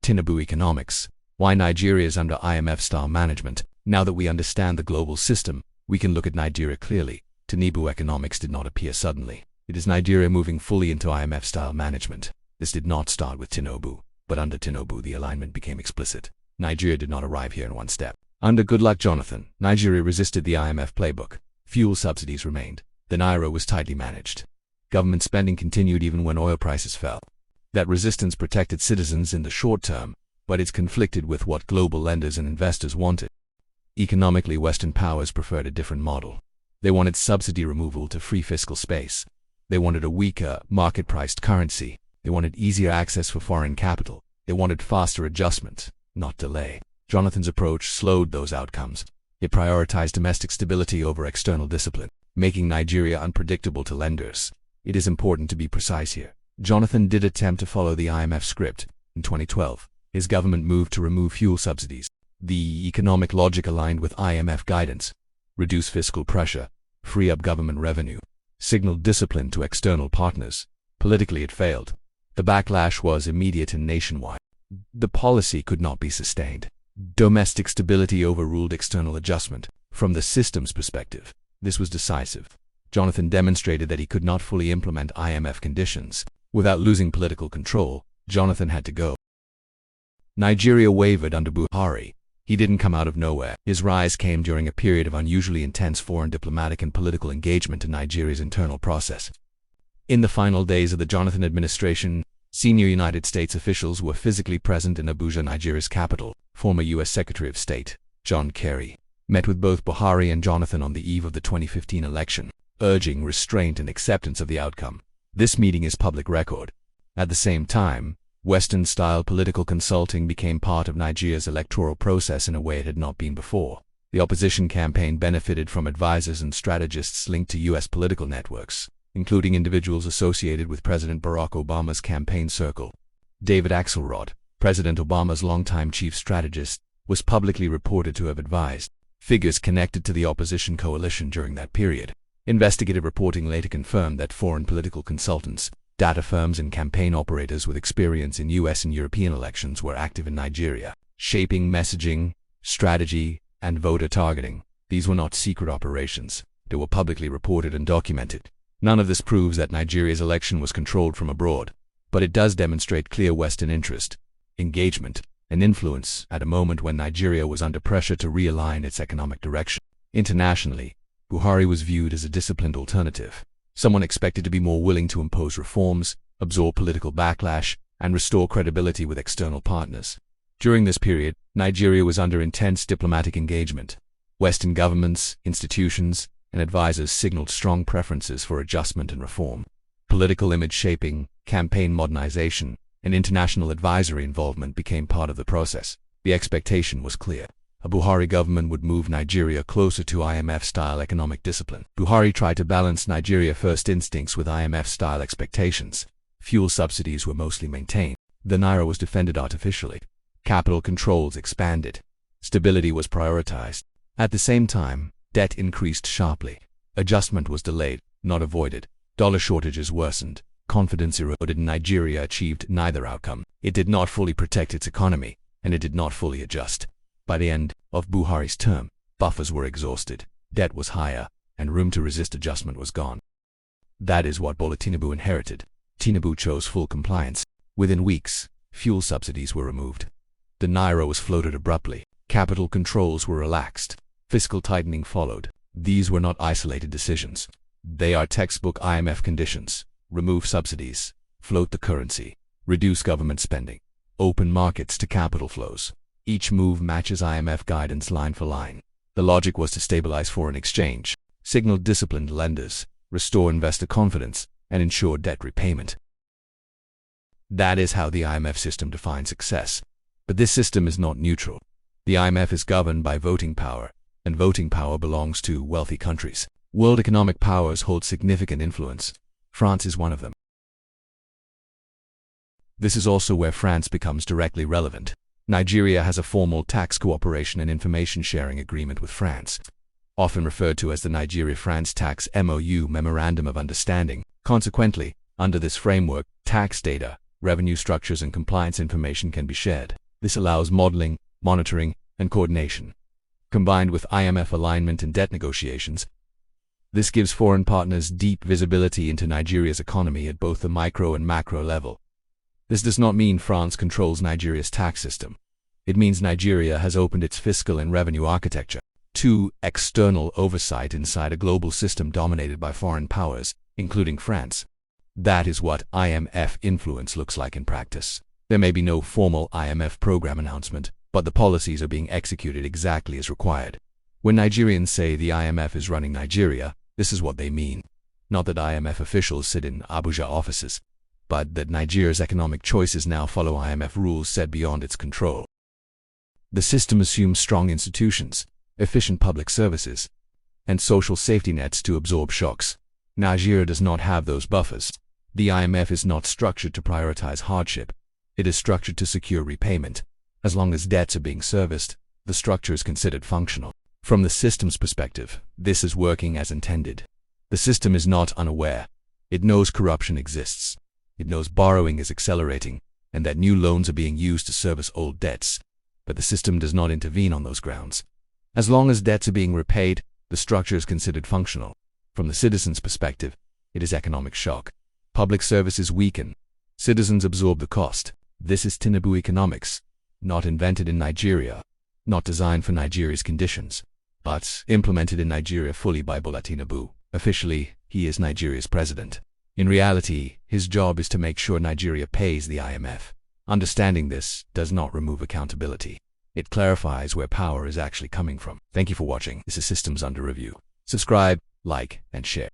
Tinubunomics. Why Nigeria is under IMF-style management. Now that we understand the global system, we can look at Nigeria clearly. Tinubunomics did not appear suddenly. It is Nigeria moving fully into IMF-style management. This did not start with Tinubu, but under Tinubu the alignment became explicit. Nigeria did not arrive here in one step. Under Goodluck Jonathan, Nigeria resisted the IMF playbook. Fuel subsidies remained. The naira was tightly managed. Government spending continued even when oil prices fell. That resistance protected citizens in the short term, but it conflicted with what global lenders and investors wanted. Economically, Western powers preferred a different model. They wanted subsidy removal to free fiscal space. They wanted a weaker, market-priced currency. They wanted easier access for foreign capital. They wanted faster adjustment, not delay. Jonathan's approach slowed those outcomes. It prioritized domestic stability over external discipline, making Nigeria unpredictable to lenders. It is important to be precise here. Jonathan did attempt to follow the IMF script. In 2012, his government moved to remove fuel subsidies. The economic logic aligned with IMF guidance: reduce fiscal pressure, free up government revenue, signaled discipline to external partners. Politically, it failed. The backlash was immediate and nationwide. The policy could not be sustained. Domestic stability overruled external adjustment. From the system's perspective, this was decisive. Jonathan demonstrated that he could not fully implement IMF conditions. Without losing political control, Jonathan had to go. Nigeria wavered under Buhari. He didn't come out of nowhere. His rise came during a period of unusually intense foreign diplomatic and political engagement in Nigeria's internal process. In the final days of the Jonathan administration, senior United States officials were physically present in Abuja, Nigeria's capital. Former U.S. Secretary of State John Kerry met with both Buhari and Jonathan on the eve of the 2015 election, urging restraint and acceptance of the outcome. This meeting is public record. At the same time, Western-style political consulting became part of Nigeria's electoral process in a way it had not been before. The opposition campaign benefited from advisors and strategists linked to U.S. political networks, including individuals associated with President Barack Obama's campaign circle. David Axelrod, President Obama's longtime chief strategist, was publicly reported to have advised figures connected to the opposition coalition during that period. Investigative reporting later confirmed that foreign political consultants, data firms and campaign operators with experience in U.S. and European elections were active in Nigeria, shaping messaging, strategy, and voter targeting. These were not secret operations. They were publicly reported and documented. None of this proves that Nigeria's election was controlled from abroad, but it does demonstrate clear Western interest, engagement, and influence at a moment when Nigeria was under pressure to realign its economic direction. Internationally, Buhari was viewed as a disciplined alternative, someone expected to be more willing to impose reforms, absorb political backlash, and restore credibility with external partners. During this period, Nigeria was under intense diplomatic engagement. Western governments, institutions, and advisors signaled strong preferences for adjustment and reform. Political image shaping, campaign modernization, and international advisory involvement became part of the process. The expectation was clear. A Buhari government would move Nigeria closer to IMF-style economic discipline. Buhari tried to balance Nigeria first instincts with IMF-style expectations. Fuel subsidies were mostly maintained. The naira was defended artificially. Capital controls expanded. Stability was prioritized. At the same time, debt increased sharply. Adjustment was delayed, not avoided. Dollar shortages worsened. Confidence eroded. Nigeria achieved neither outcome. It did not fully protect its economy, and it did not fully adjust. By the end of Buhari's term, buffers were exhausted, debt was higher, and room to resist adjustment was gone. That is what Bola Tinubu inherited. Tinubu chose full compliance. Within weeks, fuel subsidies were removed. The naira was floated abruptly. Capital controls were relaxed. Fiscal tightening followed. These were not isolated decisions. They are textbook IMF conditions. Remove subsidies, float the currency, reduce government spending, open markets to capital flows. Each move matches IMF guidance line for line. The logic was to stabilize foreign exchange, signal disciplined lenders, restore investor confidence, and ensure debt repayment. That is how the IMF system defines success. But this system is not neutral. The IMF is governed by voting power, and voting power belongs to wealthy countries. World economic powers hold significant influence. France is one of them. This is also where France becomes directly relevant. Nigeria has a formal tax cooperation and information sharing agreement with France, often referred to as the Nigeria-France Tax MOU Memorandum of Understanding. Consequently, under this framework, tax data, revenue structures and compliance information can be shared. This allows modeling, monitoring, and coordination. Combined with IMF alignment and debt negotiations, this gives foreign partners deep visibility into Nigeria's economy at both the micro and macro level. This does not mean France controls Nigeria's tax system. It means Nigeria has opened its fiscal and revenue architecture to external oversight inside a global system dominated by foreign powers, including France. That is what IMF influence looks like in practice. There may be no formal IMF program announcement, but the policies are being executed exactly as required. When Nigerians say the IMF is running Nigeria, this is what they mean. Not that IMF officials sit in Abuja offices, but that Nigeria's economic choices now follow IMF rules set beyond its control. The system assumes strong institutions, efficient public services, and social safety nets to absorb shocks. Nigeria does not have those buffers. The IMF is not structured to prioritize hardship. It is structured to secure repayment. As long as debts are being serviced, the structure is considered functional. From the system's perspective, this is working as intended. The system is not unaware. It knows corruption exists. It knows borrowing is accelerating, and that new loans are being used to service old debts. But the system does not intervene on those grounds. As long as debts are being repaid, the structure is considered functional. From the citizen's perspective, it is economic shock. Public services weaken. Citizens absorb the cost. This is Tinubunomics, not invented in Nigeria, not designed for Nigeria's conditions, but implemented in Nigeria fully by Bola Tinubu. Officially, he is Nigeria's president. In reality, his job is to make sure Nigeria pays the IMF. Understanding this does not remove accountability. It clarifies where power is actually coming from. Thank you for watching. This is Systems Under Review. Subscribe, like, and share.